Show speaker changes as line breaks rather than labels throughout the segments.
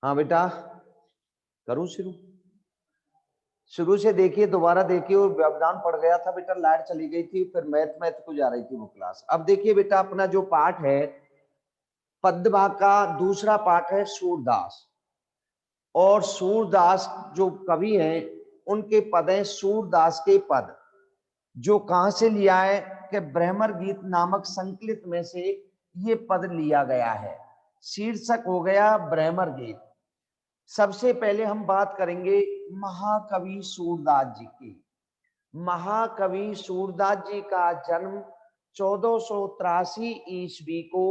हाँ बेटा, करूं शुरू? शुरू से देखिए, दोबारा देखिए। और व्यवधान पड़ गया था बेटा, लाइट चली गई थी, फिर मैथ को जा रही थी वो क्लास। अब देखिए बेटा, अपना जो पाठ है पद्यभाग का दूसरा पाठ है सूरदास। और सूरदास जो कवि हैं उनके पद हैं सूरदास के पद, जो कहां से लिया है कि ब्रह्मर गीत नामक संकलित में से ये पद लिया गया है। शीर्षक हो गया ब्रह्मर गीत। सबसे पहले हम बात करेंगे महाकवि सूरदास जी की। महाकवि सूरदास जी का जन्म 1483 ईस्वी को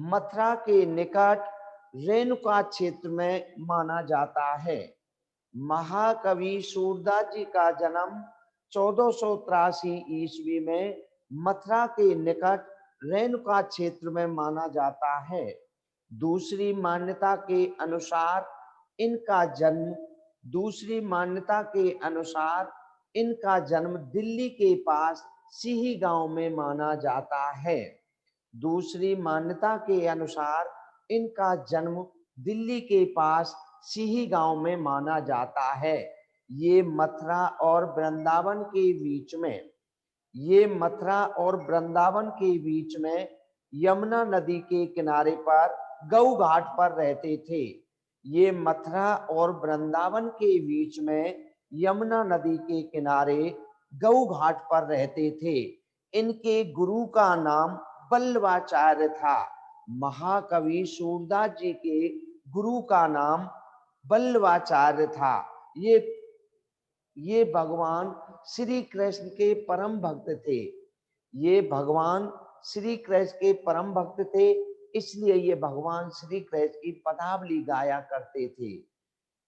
मथुरा के निकट रेणुका क्षेत्र में माना जाता है। महाकवि सूरदास जी का जन्म 1483 ईस्वी में मथुरा के निकट रेणुका क्षेत्र में माना जाता है। दूसरी मान्यता के अनुसार इनका जन्म दूसरी मान्यता के अनुसार इनका जन्म दिल्ली के पास सिही गांव में माना जाता है। दूसरी मान्यता के अनुसार इनका जन्म दिल्ली के पास सिही गांव में माना जाता है। ये मथुरा और वृंदावन के बीच में ये मथुरा और वृंदावन के बीच में यमुना नदी के किनारे पर गऊ घाट पर रहते थे। ये मथुरा और वृंदावन के बीच में यमुना नदी के किनारे गऊ घाट पर रहते थे। इनके गुरु का नाम बल्लवाचार्य था। महाकवि सूरदास जी के गुरु का नाम बल्लवाचार्य था। ये भगवान श्री कृष्ण के परम भक्त थे। ये भगवान श्री कृष्ण के परम भक्त थे, इसलिए ये भगवान श्री कृष्ण की पदावली गाया करते थे।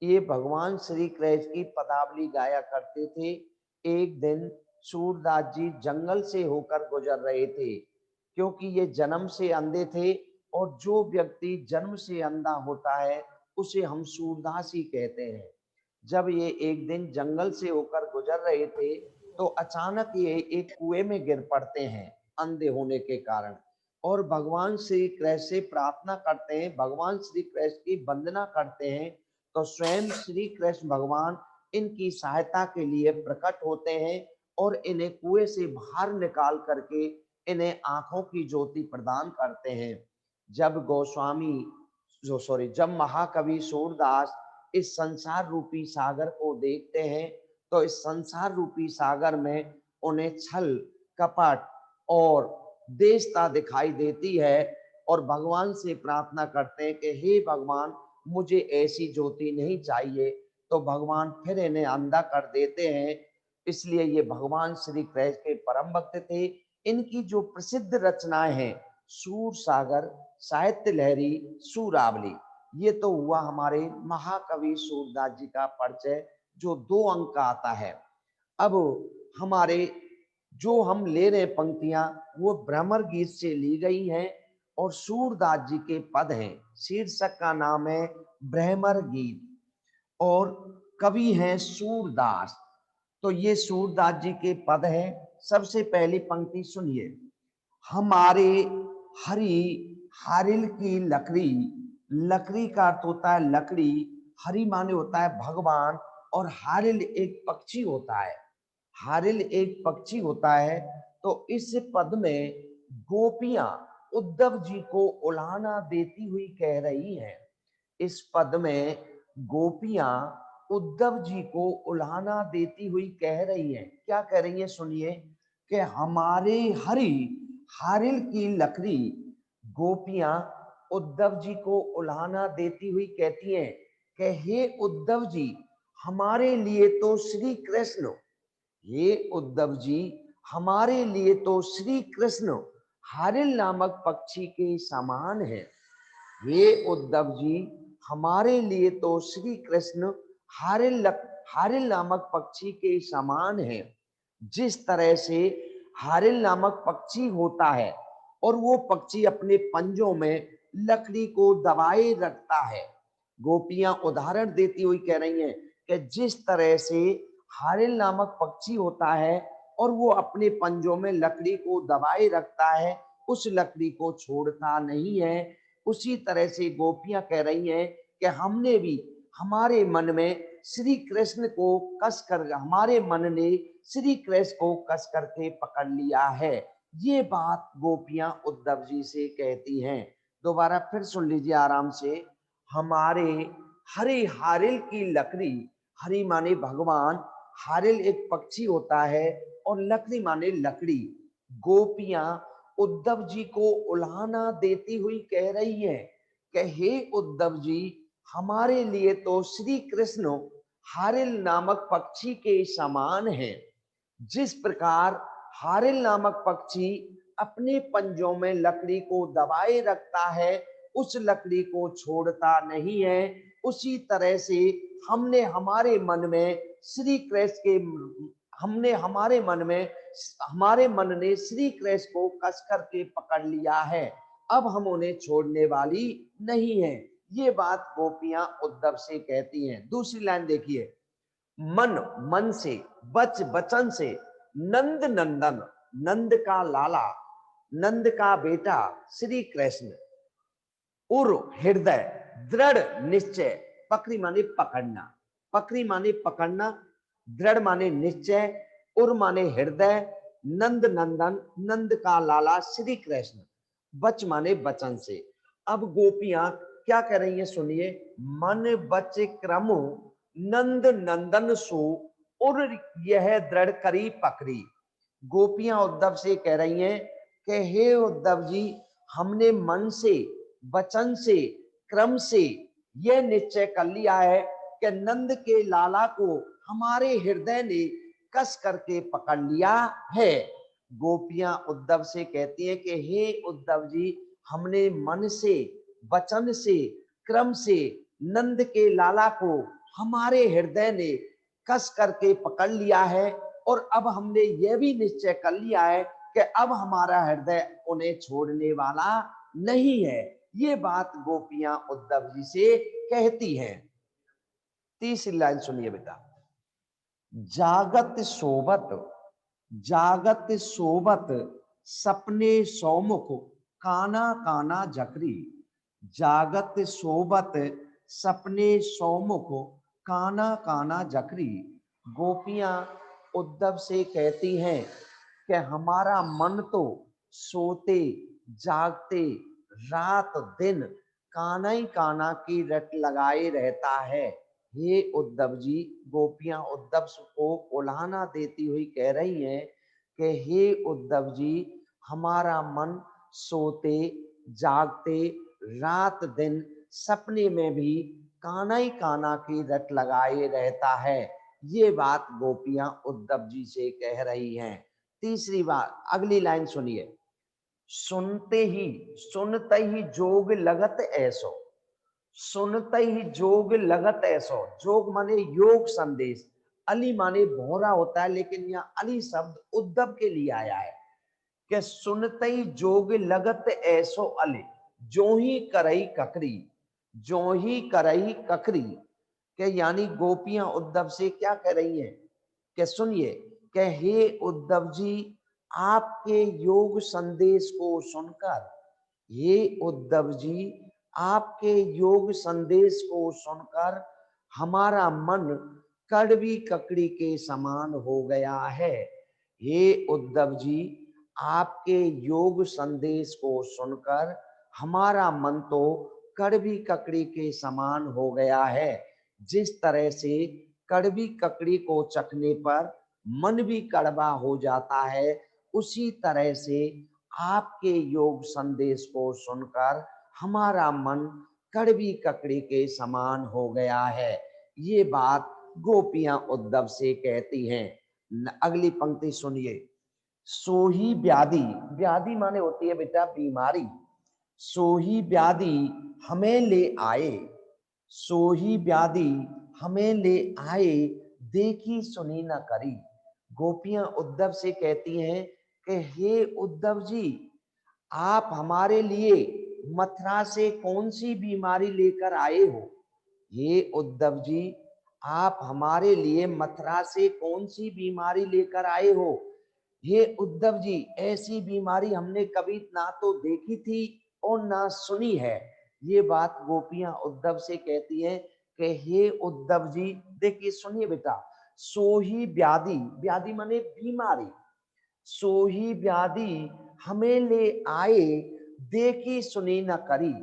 ये भगवान श्री कृष्ण की पदावली गाया करते थे। एक दिन सूरदास जी जंगल से होकर गुजर रहे थे, क्योंकि ये जन्म से अंधे थे। और जो व्यक्ति जन्म से अंधा होता है उसे हम सूरदास ही कहते हैं। जब ये एक दिन जंगल से होकर गुजर रहे थे तो अचानक ये एक कुएं में गिर पड़ते हैं अंधे होने के कारण। और भगवान श्री कृष्ण से प्रार्थना करते हैं, भगवान श्री कृष्ण की वंदना करते हैं। तो स्वयं श्री कृष्ण भगवान इनकी सहायता के लिए प्रकट होते हैं और इन्हें कुएं से बाहर निकाल करके इन्हें आंखों की ज्योति प्रदान करते हैं। जब महाकवि सूरदास इस संसार रूपी सागर को देखते हैं तो इस संसार रूपी सागर में उन्हें छल, कपट और देशता दिखाई देती है। और भगवान से प्रार्थना करते हैं कि हे भगवान, मुझे ऐसी ज्योति नहीं चाहिए। तो भगवान फिर इन्हें अंधा कर देते हैं। इसलिए ये भगवान श्री कृष्ण के परम भक्त थे। इनकी जो प्रसिद्ध रचनाएं हैं सूर सागर, साहित्य लहरी, सूरावली, ये तो हुआ हमारे महाकवि सूरदास जी का परिचय, जो 2 अंक का आता है। अब हमारे जो हम ले रहे पंक्तियां वो भ्रमर गीत से ली गई हैं और सूरदास जी के पद हैं। शीर्षक का नाम है भ्रमर गीत और कवि हैं सूरदास। तो ये सूरदास जी के पद हैं। सबसे पहली पंक्ति सुनिए। हमारे हरि हारिल की लकड़ी, लकड़ी का अर्थ होता है लकड़ी, हरि माने होता है भगवान, और हारिल एक पक्षी होता है। हारिल एक पक्षी होता है। तो इस पद में गोपियां उद्धव जी को उलाहना देती हुई कह रही हैं। इस पद में गोपियां उद्धव जी को उलाहना देती हुई कह रही हैं। क्या कह रही है सुनिए कि हमारे हरि हारिल की लकड़ी, गोपियां उद्धव जी को उलाहना देती हुई कहती हैं कि हे उद्धव जी, हमारे लिए तो श्री कृष्ण, हे उद्धव जी, हमारे लिए तो श्री कृष्ण हारिल नामक पक्षी के समान है। हे उद्धव जी, हमारे लिए तो श्री कृष्ण हारिल नामक पक्षी के समान है। जिस तरह से हारिल नामक पक्षी होता है और वो पक्षी अपने पंजों में लकड़ी को दबाए रखता है। गोपियां उदाहरण देती हुई कह रही हैं कि जिस तरह से हारिल नामक पक्षी होता है और वो अपने पंजों में लकड़ी को दबाए रखता है, उस लकड़ी को छोड़ता नहीं है, उसी तरह से गोपियां कह रही हैं कि हमने भी हमारे मन में श्री कृष्ण को कस कर, हमारे मन ने श्री कृष्ण को कस करके पकड़ लिया है। ये बात गोपियां उद्धव जी से कहती हैं। दोबारा फिर सुन लीजिए आराम से। हमारे हरे हारिल की लकड़ी, हरि माने भगवान, हारिल एक पक्षी होता है और लकड़ी माने लकड़ी। गोपियां उद्धव जी को उल्हाना देती हुई कह रही हैं कि हे उद्धव जी, हमारे लिए तो श्री कृष्ण हारिल नामक पक्षी के समान हैं। जिस प्रकार हारिल नामक पक्षी अपने पंजों में लकड़ी को दबाए रखता है, उस लकड़ी को छोड़ता नहीं है, उसी तरह से हमने हमारे मन में श्री कृष्ण के, हमने हमारे मन में, हमारे मन ने श्री कृष्ण को कस करके पकड़ लिया है। अब हम उन्हें छोड़ने वाली नहीं है। ये बात गोपियां उद्धव से कहती हैं। दूसरी लाइन देखिए। मन मन से, बच बचन से, नंद नंदन, नंद का लाला, नंद का बेटा श्री कृष्ण, उर हृदय, दृढ़ निश्चय, पकड़ी माने पकड़ना, पकड़ी माने पकड़ना, दृढ़ माने निश्चय, उर माने हृदय, नंद नंदन, नंद का लाला श्री कृष्ण, बच माने बचन से। अब गोपियां क्या कह रही हैं सुनिए। मन बच क्रम नंद नंदन सो, उर यह दृढ़ करी पकड़ी। गोपियां उद्धव से कह रही हैं कि हे उद्धव जी, हमने मन से, वचन से, क्रम से यह निश्चय कर लिया है कि नंद के लाला को हमारे हृदय ने कस करके पकड़ लिया है। गोपियां उद्धव से कहती हैं कि हे उद्धव जी, हमने मन से, वचन से, क्रम से नंद के लाला को हमारे हृदय ने कस करके पकड़ लिया है, और अब हमने यह भी निश्चय कर लिया है कि अब हमारा हृदय उन्हें छोड़ने वाला नहीं है। ये बात गोपियां उद्धव जी से कहती हैं। तीसरी लाइन सुनिए बेटा। जागत सोबत, जागत सोबत सपने सौमुख, काना काना जकरी। जागत सोबत सपने सौमुख, काना काना जकरी। गोपियां उद्धव से कहती हैं कि हमारा मन तो सोते जागते रात दिन काना ही काना की रट लगाए रहता है। हे उद्धव जी, गोपियां उद्धव को उल्हाना देती हुई कह रही हैं कि हे उद्धव जी, हमारा मन सोते जागते रात दिन सपने में भी काना ही काना की रट लगाए रहता है। ये बात गोपियां उद्धव जी से कह रही हैं। तीसरी बात, अगली लाइन सुनिए। सुनते ही, सुनते ही जोग लगत ऐसो, सुनते ही जोग लगत ऐसो। जोग माने योग संदेश, अली माने भौरा होता है, लेकिन यहाँ अली शब्द उद्धव के लिए आया है कि सुनते ही जोग लगत ऐसो अली, जो ही करई ककरी, जो ही करई ककरी। के यानी गोपियां उद्धव से क्या कह रही हैं कि सुनिए कि हे उद्धव जी, आपके योग संदेश को सुनकर, हे उद्धव जी, आपके योग संदेश को सुनकर हमारा मन कड़वी ककड़ी के समान हो गया है। हे उद्धव जी, आपके योग संदेश को सुनकर हमारा मन तो कड़वी ककड़ी के समान हो गया है। जिस तरह से कड़वी ककड़ी को चखने पर मन भी कड़वा हो जाता है, उसी तरह से आपके योग संदेश को सुनकर हमारा मन कड़वी ककड़ी के समान हो गया है। ये बात गोपियां उद्धव से कहती हैं। अगली पंक्ति सुनिए। सोही व्याधि, व्याधि माने होती है बेटा बीमारी। सोही व्याधि हमें ले आए, सोही व्याधि हमें ले आए, देखी सुनी न करी। गोपियां उद्धव से कहती हैं कि हे उद्धव जी, आप हमारे लिए मथुरा से कौन सी बीमारी लेकर आए हो। हे उद्धव जी, आप हमारे लिए मथुरा से कौन सी बीमारी लेकर आए हो। हे उद्धव जी, ऐसी बीमारी हमने कभी ना तो देखी थी और ना सुनी है। ये बात गोपियां उद्धव से कहती हैं कि हे उद्धव जी, देखिए सुनिए बेटा, सोही व्याधि, व्याधि माने बीमारी, सोही व्याधि हमें ले आए, देखी सुनी न करी।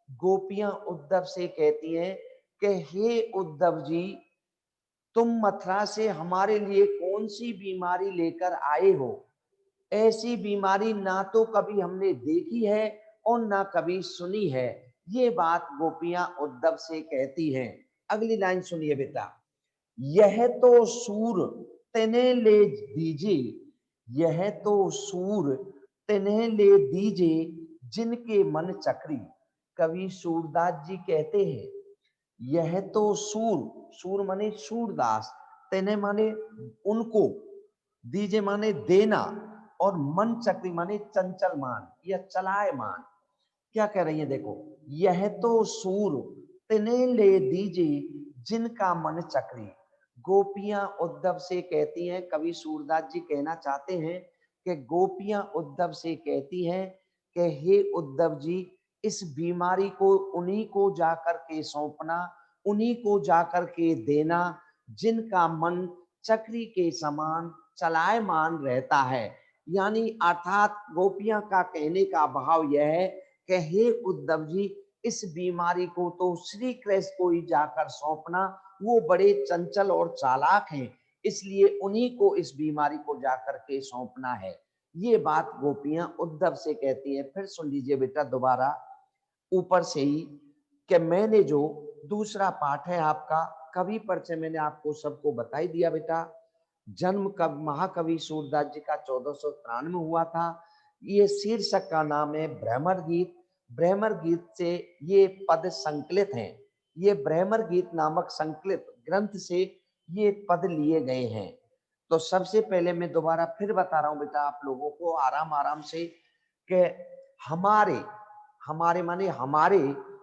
गोपियां उद्धव से कहती हैं कि हे उद्धव जी, तुम मथुरा से हमारे लिए कौन सी बीमारी लेकर आए हो? ऐसी बीमारी ना तो कभी हमने देखी है और ना कभी सुनी है। ये बात गोपियां उद्धव से कहती हैं। अगली लाइन सुनिए बेटा, यह तो सूर तिन्हें ले दीजिए, यह तो सूर तिन्हें ले दीजिए, जिनके मन चक्री। कवि सूरदास जी कहते हैं, यह तो सूर, सूर माने सूरदास, तिन्हें माने उनको, दीजे माने देना, और मन चक्री माने चंचल मान या चलायमान। क्या कह रही है देखो, यह तो सूर तिन्हें ले दीजिए, जिनका मन चक्री। गोपियां उद्धव से कहती हैं, कवि सूरदास जी कहना चाहते हैं कि गोपियां उद्धव से कहती हैं कि हे उद्धव जी, इस बीमारी को उन्हीं को जाकर के सौंपना, उन्हीं को जाकर के देना, जिनका मन चक्री के समान चलायमान रहता है। यानी अर्थात गोपियां का कहने का भाव यह है कि हे उद्धव जी, इस बीमारी को तो श्री कृष्ण को ही जाकर सौंपना, वो बड़े चंचल और चालाक हैं, इसलिए उन्हीं को इस बीमारी को जाकर के सौंपना है। ये बात गोपियां उद्धव से कहती हैं। फिर सुन लीजिए बेटा दोबारा ऊपर से ही, कि मैंने जो दूसरा पाठ है आपका कवि परिचय, मैंने आपको सबको बता ही दिया बेटा। जन्म कब महाकवि सूरदास जी का 1493 में हुआ था। ये शीर्षक का नाम है भ्रमर गीत। भ्रमर गीत से ये पद संकलित हैं, ये भ्रमर गीत नामक संकलित ग्रंथ से ये पद लिए गए हैं। तो सबसे पहले मैं दोबारा फिर बता रहा हूं बेटा आप लोगों को आराम आराम से, कि हमारे, हमारे माने हमारे,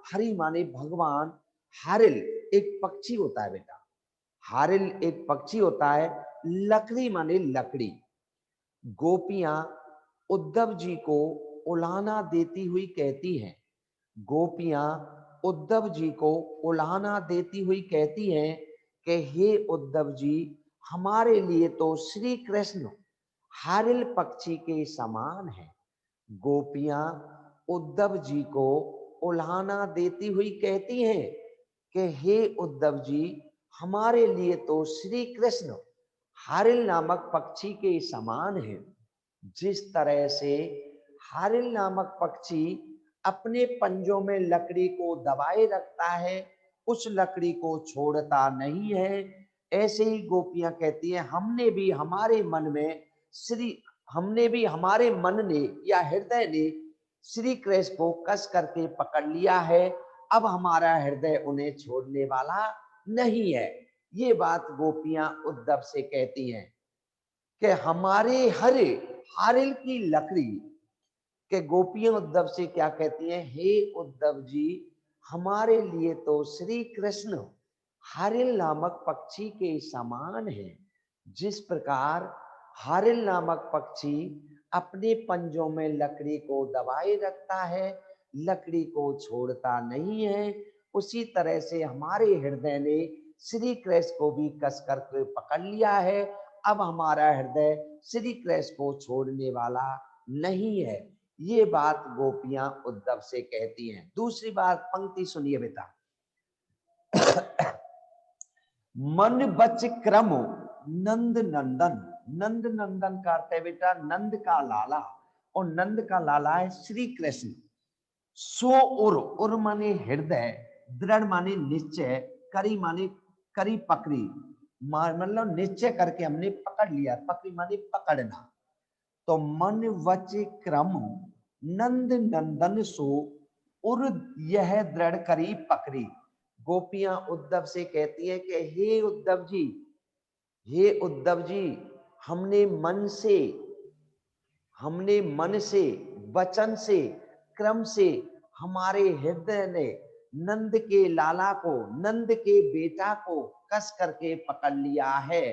हरि माने भगवान, हारिल एक पक्षी होता है बेटा, हारिल एक पक्षी होता है, लकड़ी माने लकड़ी। गोपियां उद्धव जी को उलाहना देती हुई कहती हैं, गोपियां उद्धव जी को उलाहना देती हुई कहती हैं कि हे उद्धव जी, हमारे लिए तो श्री कृष्ण हारिल पक्षी के समान है। गोपियां उद्धव जी को उलाहना देती हुई कहती हैं कि हे उद्धव जी, हमारे लिए तो श्री कृष्ण हारिल नामक पक्षी के समान है। जिस तरह से हारिल नामक पक्षी अपने पंजों में लकड़ी को दबाए रखता है, उस लकड़ी को छोड़ता नहीं है, ऐसे ही गोपियां कहती हैं हमने भी हमारे मन में श्री, हमने भी हमारे मन ने या हृदय ने श्री कृष्ण को कस करके पकड़ लिया है, अब हमारा हृदय उन्हें छोड़ने वाला नहीं है। ये बात गोपियां उद्धव से कहती हैं कि हमारे हरे हारिल की लकड़ी, के गोपियां उद्धव से क्या कहती हैं, हे उद्धव जी, हमारे लिए तो श्री कृष्ण हारिल नामक पक्षी के समान है। जिस प्रकार हारिल नामक पक्षी अपने पंजों में लकड़ी को दबाए रखता है, लकड़ी को छोड़ता नहीं है, उसी तरह से हमारे हृदय ने श्री कृष्ण को भी कस करके पकड़ लिया है, अब हमारा हृदय श्री कृष्ण को छोड़ने वाला नहीं है। ये बात गोपियां उद्धव से कहती हैं। दूसरी बात पंक्ति सुनिए बेटा, मन बच क्रम नंद नंदन। नंद नंदन का अर्थ है बेटा नंद का लाला, और नंद का लाला है श्री कृष्ण। सो उर माने हृदय, दृढ़ माने निश्चय, करी माने करी पकड़ी, मतलब निश्चय करके हमने पकड़ लिया, पकड़ी माने पकड़ना। तो मन वच क्रम नंद नंदन सो उर यह दृढ़ करी पकड़ी। गोपियां उद्धव से कहती हैं कि हे उद्धव जी, हे उद्धव जी, हमने मन से, हमने मन से, वचन से, क्रम से हमारे हृदय ने नंद के लाला को, नंद के बेटा को कस करके पकड़ लिया है।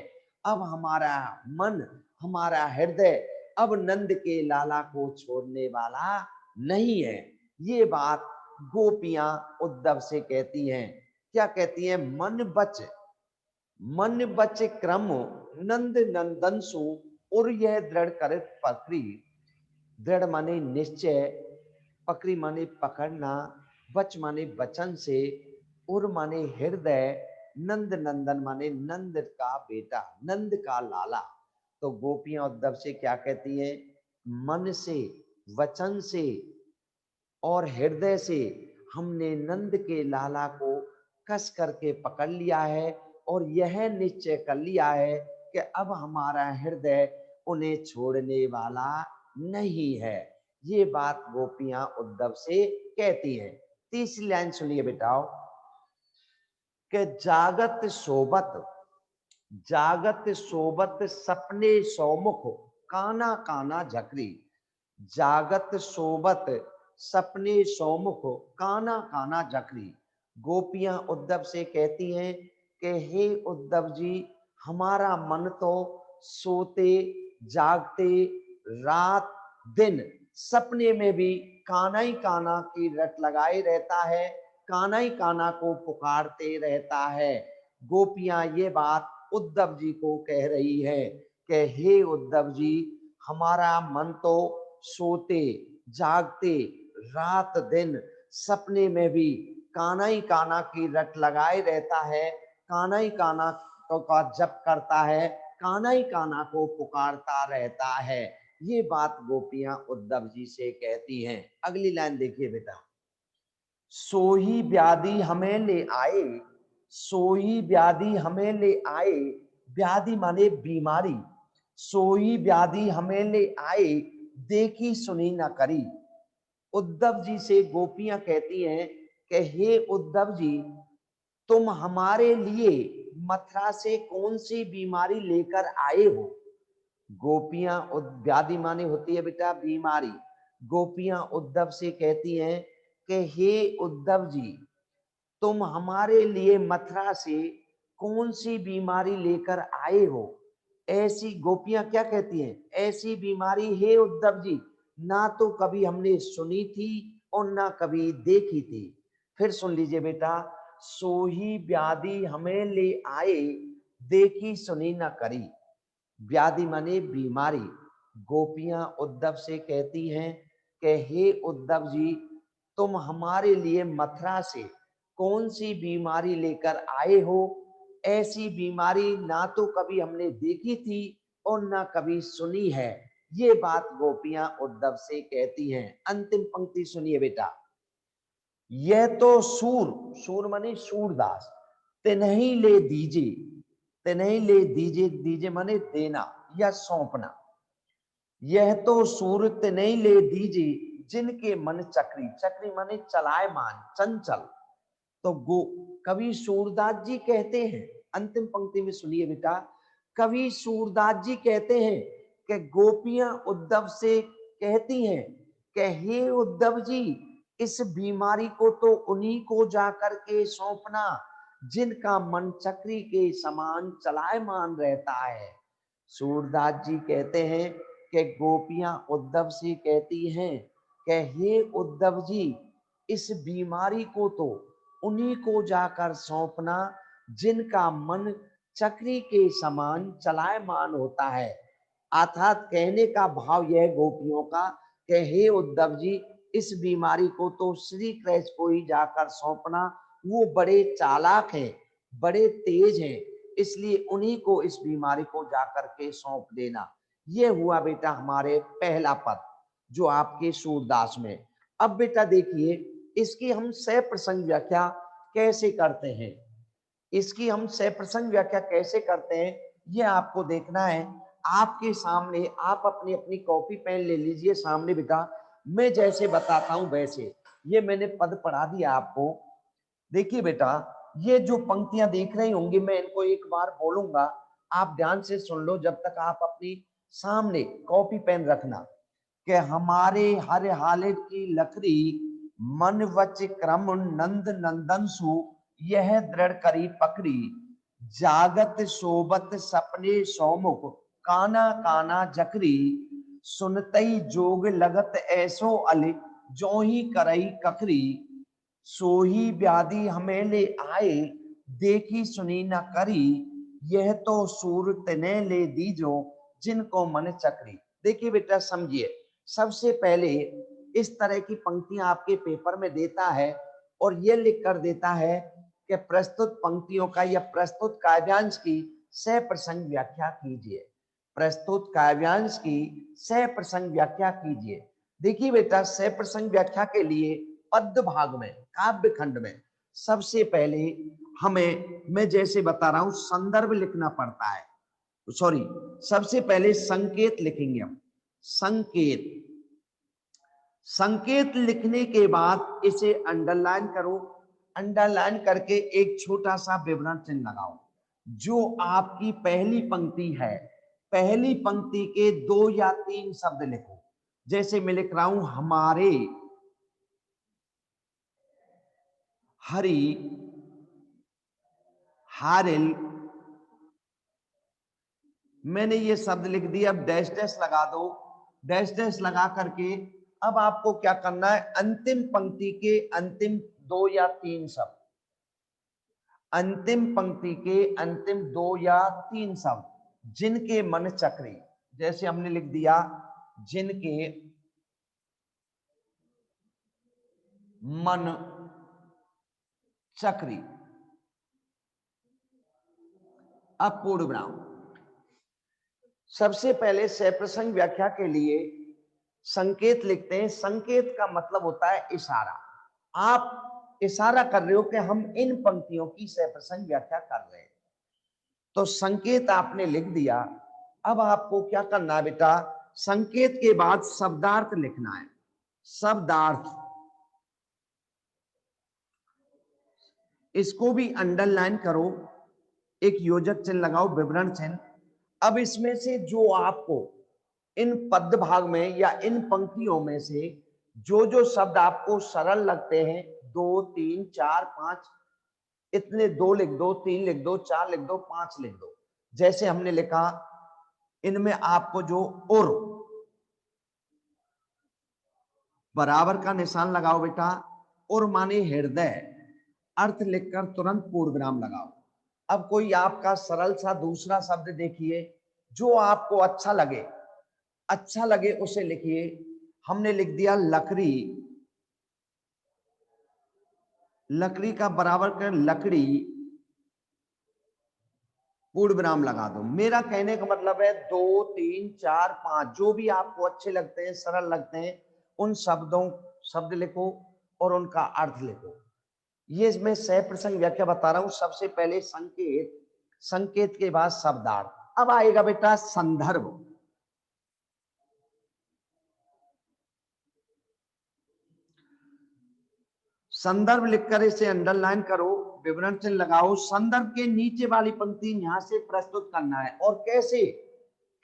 अब हमारा मन, हमारा हृदय अब नंद के लाला को छोड़ने वाला नहीं है। ये बात गोपियां उद्धव से कहती हैं, क्या कहती हैं? मन बच क्रम नंद नंदन सु और यह दृढ़ कर पकड़ी। दृढ़ माने निश्चय, पकड़ी माने पकड़ना, बच माने वचन से, उर माने हृदय, नंद नंदन माने नंद का बेटा, नंद का लाला। तो गोपियां उद्धव से क्या कहती हैं? मन से, वचन से और हृदय से हमने नंद के लाला को कस करके पकड़ लिया है और यह निश्चय कर लिया है कि अब हमारा हृदय उन्हें छोड़ने वाला नहीं है। ये बात गोपियां उद्धव से कहती हैं। तीसरी लाइन सुनिए बेटाओ कि जागत सोबत सपने सौमुख काना काना झकरी। जागत सोबत सपने सौमुख काना काना झकरी। गोपियां उद्धव से कहती हैं कि हे उद्धव जी, हमारा मन तो सोते जागते रात दिन सपने में भी काना ही काना की रट लगाए रहता है, काना ही काना को पुकारते रहता है। गोपियां ये बात उद्धव जी को कह रही है कि हे उद्धव जी, हमारा मन तो सोते जागते रात दिन सपने में भी काना ही काना की रट लगाए रहता है, काना ही काना का जप करता है, काना ही काना को पुकारता रहता है। ये बात गोपियां उद्धव जी से कहती हैं। अगली लाइन देखिए बेटा, सोही व्याधि हमें ले आए, सोही व्याधि हमें ले आए, व्याधि माने बीमारी, सोही व्याधि हमें ले आए, देखी सुनी न करी। उद्धव जी से गोपियां कहती हैं कि हे उद्धव जी, तुम हमारे लिए मथुरा से कौन सी बीमारी लेकर आए हो? गोपियां व्याधि माने होती है बेटा बीमारी। गोपियां उद्धव से कहती हैं कि हे उद्धव जी, तुम हमारे लिए मथुरा से कौन सी बीमारी लेकर आए हो? ऐसी गोपियां क्या कहती हैं? ऐसी बीमारी हे उद्धव जी ना तो कभी हमने सुनी थी और ना कभी देखी थी। फिर सुन लीजिए बेटा, सोही व्याधि हमें ले आए, देखी सुनी न करी। व्याधि माने बीमारी। गोपियां उद्धव से कहती हैं कि हे उद्धव जी, तुम हमारे लिए मथुरा से कौन सी बीमारी लेकर आए हो? ऐसी बीमारी ना तो कभी हमने देखी थी और ना कभी सुनी है। ये बात गोपियां उद्धव से कहती हैं। अंतिम पंक्ति सुनिए बेटा, यह तो सूर माने सूरदास, तिन्हीं ले दीजिए, तिन्हीं ले दीजिए, दीजिए माने देना या सौंपना। यह तो सूर तिन्हीं ले दीजिए जिनके मन चक्री, चक्री माने चलायमान चंचल। तो कवि सूरदास जी कहते हैं, अंतिम पंक्ति में सुनिए बेटा, कवि सूरदास जी कहते हैं कि गोपियां उद्धव से कहती हैं कि हे उद्धव जी, इस बीमारी को तो उन्हीं को जाकर के सौंपना जिनका मन चक्री के समान चलायमान रहता है। सूरदास जी कहते हैं कि गोपियां उद्धव से कहती हैं कि हे उद्धव जी, इस बीमारी को तो उन्हीं को जाकर सौंपना जिनका मन चक्री के समान चलायमान होता है। अर्थात कहने का भाव यह गोपियों का कि हे उद्धव जी, इस बीमारी को तो श्री कृष्ण को ही जाकर सौंपना, वो बड़े चालाक हैं, बड़े तेज हैं, इसलिए उन्हीं को इस बीमारी को जाकर के सौंप देना। ये हुआ बेटा हमारे पहला पद जो आपके सूरदास में। अब बेटा देखिए, इसकी हम सह प्रसंग व्याख्या कैसे करते हैं, इसकी हम सह प्रसंग व्याख्या कैसे करते हैं ये आपको देखना है। आपके सामने आप अपनी अपनी कॉपी पेन ले लीजिए सामने बेटा, मैं जैसे बताता हूं वैसे। ये मैंने पद पढ़ा दिया आपको। देखिए बेटा, ये जो पंक्तियां देख रही होंगी मैं इनको एक बार बोलूंगा, आप ध्यान से सुन लो जब तक आप अपनी सामने कॉपी पेन रखना। कि हमारे हर हालत की लकड़ी मन वच क्रम नंद नंदन सु यह दृढ़ करी पकड़ी। जागत सोबत सपने सौमुख काना काना जकरी। सुनतई जोग लगत ऐसो अल जो ही करई ककरी। सोही व्याधि हमें ले आए, देखी सुनी न करी, यह तो सूरत ने ले दीजो, जिनको मन चक्री। देखिए बेटा समझिए, सबसे पहले इस तरह की पंक्तियां आपके पेपर में देता है और ये लिख कर देता है कि प्रस्तुत पंक्तियों का या प्रस्तुत काव्यांश की सह प्रसंग व्याख्या कीजिए। प्रस्तुत काव्यांश की सह प्रसंग व्याख्या कीजिए। देखिए बेटा, सह प्रसंग व्याख्या के लिए पद्य भाग में, काव्य खंड में सबसे पहले हमें, मैं जैसे बता रहा हूं, संदर्भ लिखना पड़ता है। सॉरी, सबसे पहले संकेत लिखेंगे हम। संकेत, संकेत लिखने के बाद इसे अंडरलाइन करो। अंडरलाइन करके एक छोटा सा विवरण चिन्ह लगाओ। जो आपकी पहली पंक्ति है, पहली पंक्ति के 2 या 3 शब्द लिखो। जैसे मैं लिख रहा हूं, हमारे हरि हारिल, मैंने ये शब्द लिख दिया। अब डैश डैश लगा दो। डैश डैश लगा करके अब आपको क्या करना है, अंतिम पंक्ति के अंतिम 2 या 3 शब्द, अंतिम पंक्ति के अंतिम 2 या 3 शब्द जिनके मन चक्री, जैसे हमने लिख दिया जिनके मन चक्री। अब पूर्ण विराम। सबसे पहले सप्रसंग व्याख्या के लिए संकेत लिखते हैं। संकेत का मतलब होता है इशारा। आप इशारा कर रहे हो कि हम इन पंक्तियों की सप्रसंग व्याख्या कर रहे हैं, तो संकेत आपने लिख दिया। अब आपको क्या करना है बेटा, संकेत के बाद शब्दार्थ लिखना है। शब्दार्थ, इसको भी अंडरलाइन करो, एक योजक चिन्ह लगाओ, विवरण चिन्ह। अब इसमें से जो आपको इन पद भाग में या इन पंक्तियों में से जो जो शब्द आपको सरल लगते हैं, 2 3 4 5, इतने 2 लिख दो, 3 लिख दो, 4 लिख दो, 5 लिख दो। जैसे हमने लिखा, इनमें आपको जो उर बराबर का निशान लगाओ बेटा। उर माने हृदय, अर्थ लिखकर तुरंत पूर्ण विराम लगाओ। अब कोई आपका सरल सा दूसरा शब्द देखिए, जो आपको अच्छा लगे, अच्छा लगे उसे लिखिए। हमने लिख दिया लकड़ी, लकड़ी का बराबर कर लकड़ी, पूर्ण विराम लगा दो। मेरा कहने का मतलब है 2 3 4 5 जो भी आपको अच्छे लगते हैं, सरल लगते हैं, उन शब्दों शब्द लिखो और उनका अर्थ लिखो। ये मैं सह प्रसंग व्याख्या बता रहा हूं। सबसे पहले संकेत, संकेत के बाद शब्दार्थ। अब आएगा बेटा संदर्भ। संदर्भ लिखकर इसे अंडरलाइन करो, विवरण चिन्ह लगाओ। संदर्भ के नीचे वाली पंक्ति यहां से प्रस्तुत करना है। और कैसे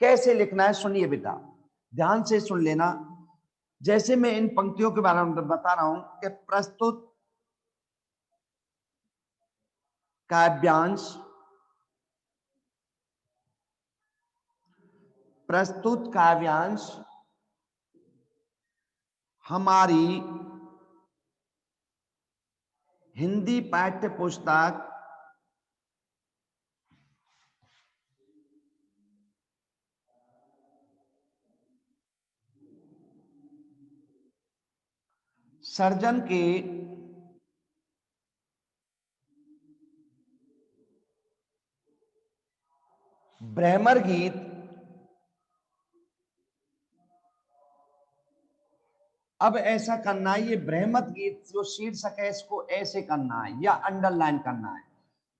कैसे लिखना है सुनिए बेटा, ध्यान से सुन लेना। जैसे मैं इन पंक्तियों के बारे में बता रहा हूं कि प्रस्तुत काव्यांश, प्रस्तुत काव्यांश हमारी हिंदी पाठ्य पुस्तक सर्जन के ब्रह्मर गीत अब ऐसा करना है, ये ब्रह्मत गीत जो शीर्षक है इसको ऐसे करना है या अंडरलाइन करना है।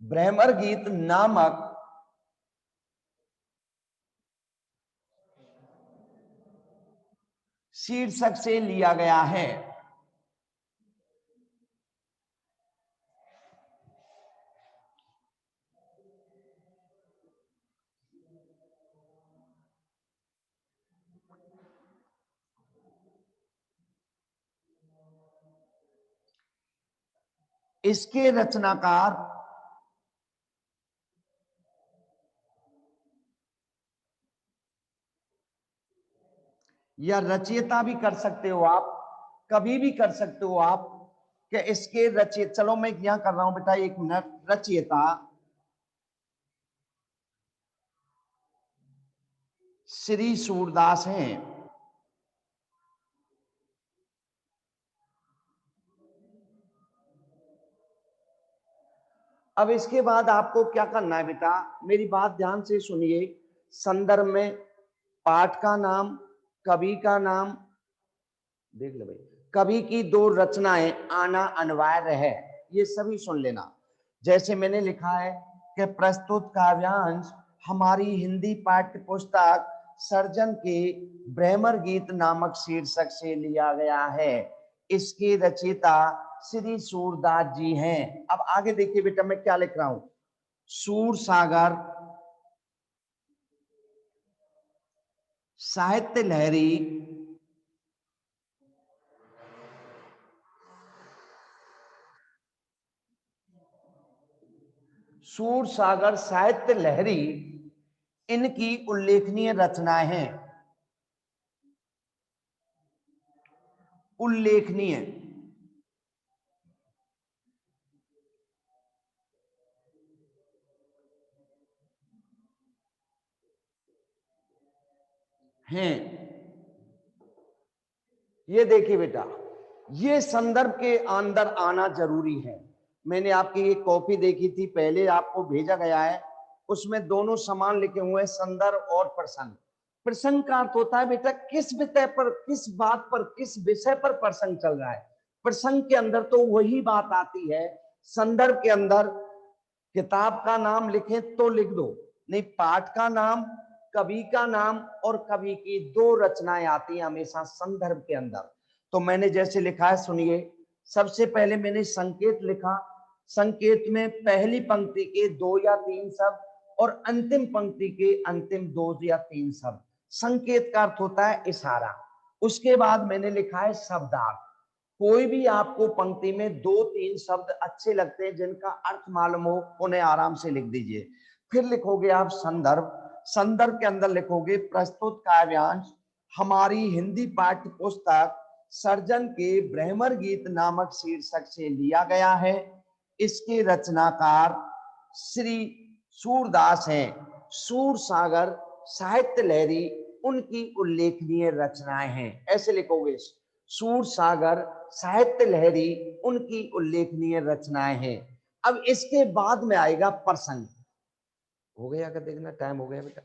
ब्रह्मर गीत नामक शीर्षक से लिया गया है। इसके रचनाकार या रचयिता भी कर सकते हो आप, कभी भी कर सकते हो आप। कि इसके रचयिता, चलो मैं यहां कर रहा हूं बेटा, 1 मिनट, रचयिता श्री सूरदास हैं। अब इसके बाद आपको क्या करना है बेटा, मेरी बात ध्यान से सुनिए। संदर्भ में पाठ का नाम, कवि का नाम देख ले भाई, कवि की 2 रचनाएं आना अनिवार्य है, ये सभी सुन लेना। जैसे मैंने लिखा है कि प्रस्तुत काव्यांश हमारी हिंदी पाठ्य पुस्तक सर्जन के ब्रह्मर गीत नामक शीर्षक से लिया गया है। इसके रचयिता श्री सूरदास जी हैं। अब आगे देखिए बेटा मैं क्या लिख रहा हूं, सूर सागर साहित्य लहरी सूर सागर साहित्य लहरी इनकी उल्लेखनीय रचनाएं हैं। उल्लेखनीय हैं। ये देखिए बेटा, ये संदर्भ के अंदर आना जरूरी है। मैंने आपकी एक कॉपी देखी थी पहले, आपको भेजा गया है, उसमें दोनों समान लिखे हुए हैं, संदर्भ और प्रसंग। प्रसंग का अर्थ होता है बेटा किस विषय पर, किस बात पर, किस विषय पर प्रसंग चल रहा है। प्रसंग के अंदर तो वही बात आती है। संदर्भ के अंदर किताब का नाम लिखें तो लिख दो, नहीं पाठ का नाम, कवि का नाम और कवि की 2 रचनाएं आती हैं हमेशा संदर्भ के अंदर। तो मैंने जैसे लिखा है सुनिए, सबसे पहले मैंने संकेत लिखा। संकेत में पहली पंक्ति के 2 या 3 शब्द और अंतिम पंक्ति के अंतिम 2 या 3 शब्द। संकेत का अर्थ होता है इशारा। उसके बाद मैंने लिखा है शब्दार्थ। कोई भी आपको पंक्ति में 2-3 शब्द अच्छे लगते हैं जिनका अर्थ मालूम हो, उन्हें आराम से लिख दीजिए। फिर लिखोगे आप संदर्भ। संदर्भ के अंदर लिखोगे प्रस्तुत काव्यांश हमारी हिंदी पाठ्य पुस्तक सर्जन के ब्रह्मर गीत नामक शीर्षक से लिया गया है। इसके रचनाकार श्री सूरदास हैं। सूर सागर साहित्य लहरी उनकी उल्लेखनीय रचनाएं हैं। ऐसे लिखोगे, सूर सागर साहित्य लहरी उनकी उल्लेखनीय रचनाएं हैं। अब इसके बाद में आएगा प्रसंग। हो गया क्या, देखना टाइम हो गया बेटा,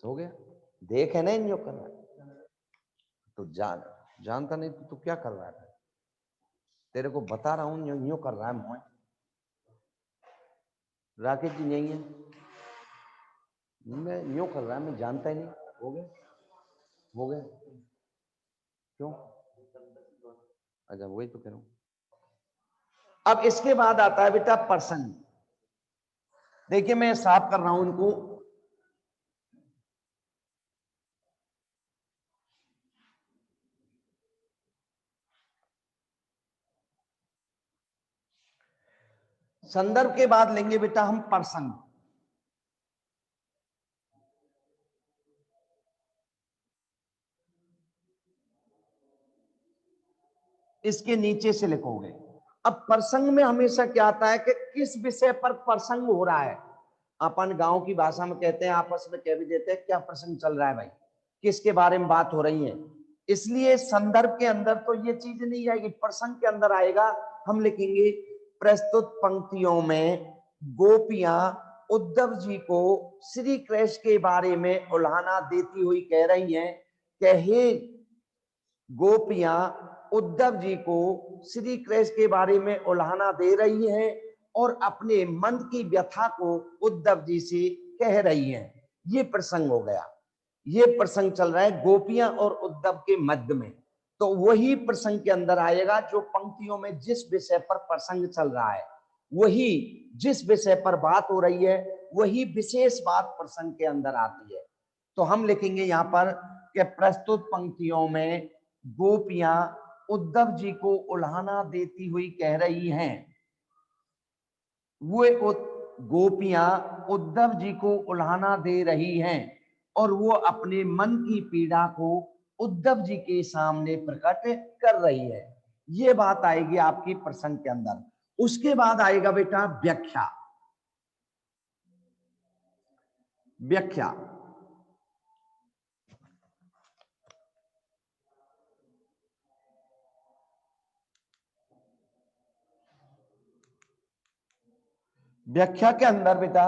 हो गया, देख है ना इन करना तो जानता नहीं तो क्या कर रहा है, तेरे को बता रहा हूं यूं कर रहा है मोह। राकेश जी यही है, मैं यूं कर रहा है, मैं जानता ही नहीं। हो गया, हो गया, क्यों, अच्छा वही तो कह रहा हूं। अब इसके बाद आता है बेटा प्रसंग। देखिए मैं साफ कर रहा हूं इनको। संदर्भ के बाद लेंगे बेटा हम प्रसंग। इसके नीचे से लिखोगे। अब प्रसंग में हमेशा क्या आता है कि किस विषय पर प्रसंग हो रहा है। अपन गांव की भाषा में कहते हैं, आपस में कह भी देते हैं क्या प्रसंग चल रहा है भाई, किसके बारे में बात हो रही है। इसलिए संदर्भ के अंदर तो ये चीज नहीं आएगी, प्रसंग के अंदर आएगा। हम लिखेंगे प्रस्तुत पंक्तियों में गोपियां उद्धव जी को श्री कृष्ण के बारे में उल्हाना देती हुई कह रही हैं कि हे गोपियां उद्धव जी को श्री कृष्ण के बारे में उल्हाना दे रही हैं और अपने मन की व्यथा को उद्धव जी से कह रही हैं। ये प्रसंग हो गया। ये प्रसंग चल रहा है गोपियां और उद्धव के मध्य में। तो वही प्रसंग के अंदर आएगा जो पंक्तियों में जिस विषय पर प्रसंग चल रहा है, वही जिस विषय पर बात हो रही है, वही विशेष बात प्रसंग के अंदर आती है। तो हम लिखेंगे यहाँ पर कि प्रस्तुत पंक्तियों में गोपियां उद्धव जी को उल्हाना देती हुई कह रही हैं। वो गोपियां उद्धव जी को उल्हाना दे रही हैं और वो अपने मन की पीड़ा को उद्धव जी के सामने प्रकट कर रही है। ये बात आएगी आपकी प्रसंग के अंदर। उसके बाद आएगा बेटा व्याख्या। व्याख्या व्याख्या के अंदर बेटा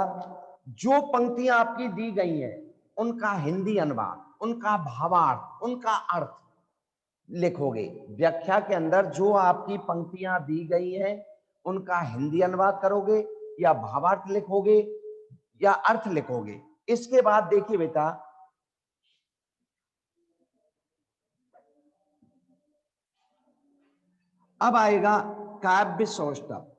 जो पंक्तियां आपकी दी गई हैं उनका हिंदी अनुवाद, उनका भावार्थ, उनका अर्थ लिखोगे। व्याख्या के अंदर जो आपकी पंक्तियां दी गई हैं उनका हिंदी अनुवाद करोगे या भावार्थ लिखोगे या अर्थ लिखोगे। इसके बाद देखिए बेटा अब आएगा काव्य सौष्ठव।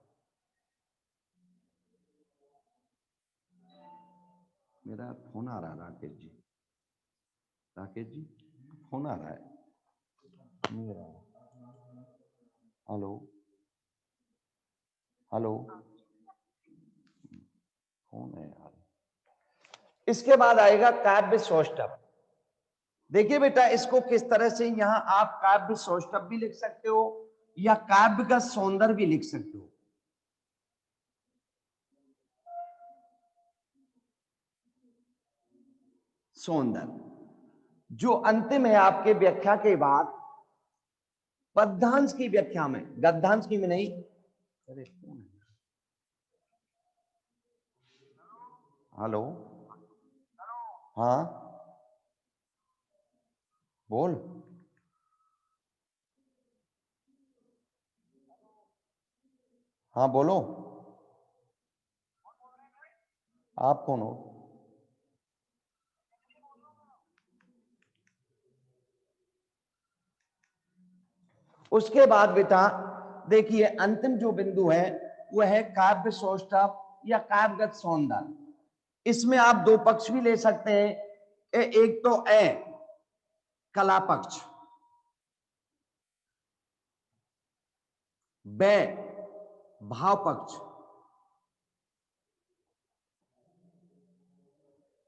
मेरा फोन आ रहा है राकेश जी, राकेश जी फोन आ रहा है मेरा। हेलो हेलो फोन है यार। इसके बाद आएगा काव्य सौष्ठव। देखिए बेटा इसको किस तरह से यहां आप काव्य सौष्ठव भी लिख सकते हो या काव्य का सौंदर्य भी लिख सकते हो। सौंदर्य जो अंतिम है आपके व्याख्या के बाद पद्यांश की व्याख्या में, गद्यांश की में नहीं। अरे हेलो हाँ बोल। हाँ बोलो, आप कौन हो? उसके बाद बेटा देखिए अंतिम जो बिंदु है वह है काव्य सौष्ठव या काव्यगत सौंदर्य। इसमें आप दो पक्ष भी ले सकते हैं। एक तो कला पक्ष, ब भाव पक्ष।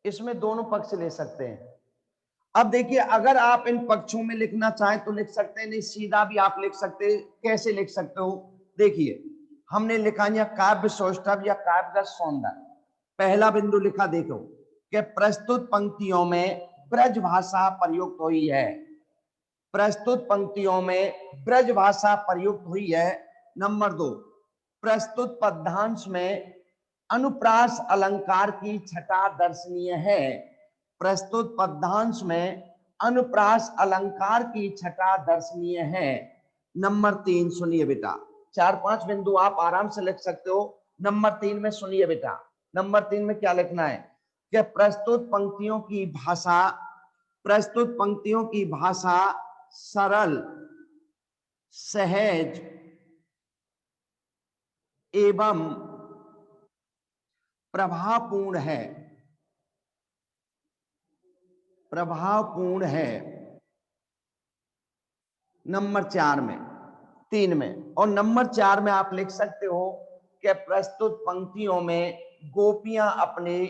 इसमें दोनों पक्ष ले सकते हैं। अब देखिए अगर आप इन पक्षों में लिखना चाहें तो लिख सकते हैं, नहीं सीधा भी आप लिख सकते हैं। कैसे लिख सकते हो? देखिए हमने लिखा या काव्य सौष्ठव या काव्यगत सौंदर्य। पहला बिंदु लिखा देखो कि प्रस्तुत पंक्तियों में ब्रज भाषा प्रयुक्त हुई है। प्रस्तुत पंक्तियों में ब्रज भाषा प्रयुक्त हुई है। नंबर 2, प्रस्तुत पद्यांश में अनुप्रास अलंकार की छटा दर्शनीय है। प्रस्तुत पद्यांश में अनुप्रास अलंकार की छटा दर्शनीय है। नंबर 3 सुनिए बेटा, 4-5 बिंदु आप आराम से लिख सकते हो। नंबर 3 में सुनिए बेटा, नंबर 3 में क्या लिखना है कि प्रस्तुत पंक्तियों की भाषा, प्रस्तुत पंक्तियों की भाषा सरल, सहज एवं प्रभावपूर्ण है। प्रभावपूर्ण है नंबर 4 में, 3 में। और नंबर 4 में आप लिख सकते हो कि प्रस्तुत पंक्तियों में गोपियां अपने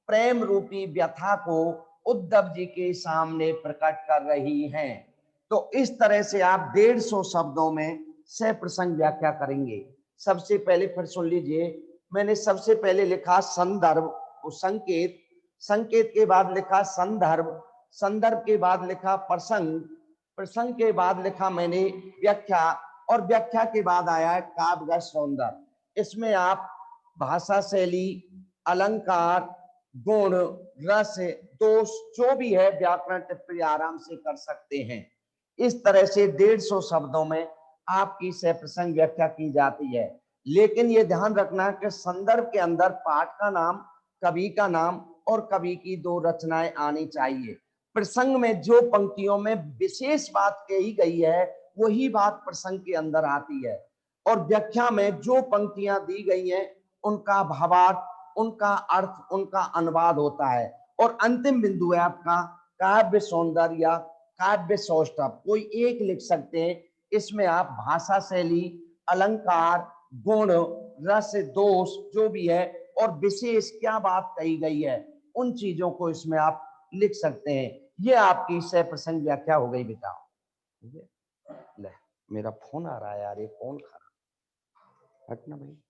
प्रेम रूपी व्यथा को उद्धव जी के सामने प्रकट कर रही हैं। तो इस तरह से आप 150 शब्दों में सह प्रसंग व्याख्या करेंगे। सबसे पहले फिर सुन लीजिए, मैंने सबसे पहले लिखा संदर्भ, संकेत, संकेत के बाद लिखा संदर्भ, संदर्भ के बाद लिखा प्रसंग, प्रसंग के बाद लिखा मैंने व्याख्या, और व्याख्या के बाद आया है काव्यगत सौंदर्य। इसमें आप भाषा शैली, अलंकार, गुण, रस, दोष जो भी है व्याकरण टिप्पणी आराम से कर सकते हैं। इस तरह से 150 शब्दों में आपकी सह प्रसंग व्याख्या की जाती है। लेकिन यह ध्यान रखना कि संदर्भ के अंदर पाठ का नाम, कवि का नाम और कवि की 2 रचनाएं आनी चाहिए। प्रसंग में जो पंक्तियों में विशेष बात कही गई है वही बात प्रसंग के अंदर आती है, और व्याख्या में जो पंक्तियां दी गई हैं उनका भावार्थ, उनका अर्थ, उनका अनुवाद होता है। और अंतिम बिंदु है आपका काव्य सौंदर्य या काव्य सौष्ठव। कोई एक लिख सकते हैं। इसमें आप भाषा शैली, अलंकार, गुण, रस, दोष जो भी है और विशेष क्या बात कही गई है उन चीजों को इसमें आप लिख सकते हैं। ये आपकी सह प्रसंग व्याख्या हो गई बेटा। ले मेरा फोन आ रहा है यार, ये फोन खा हट ना भाई।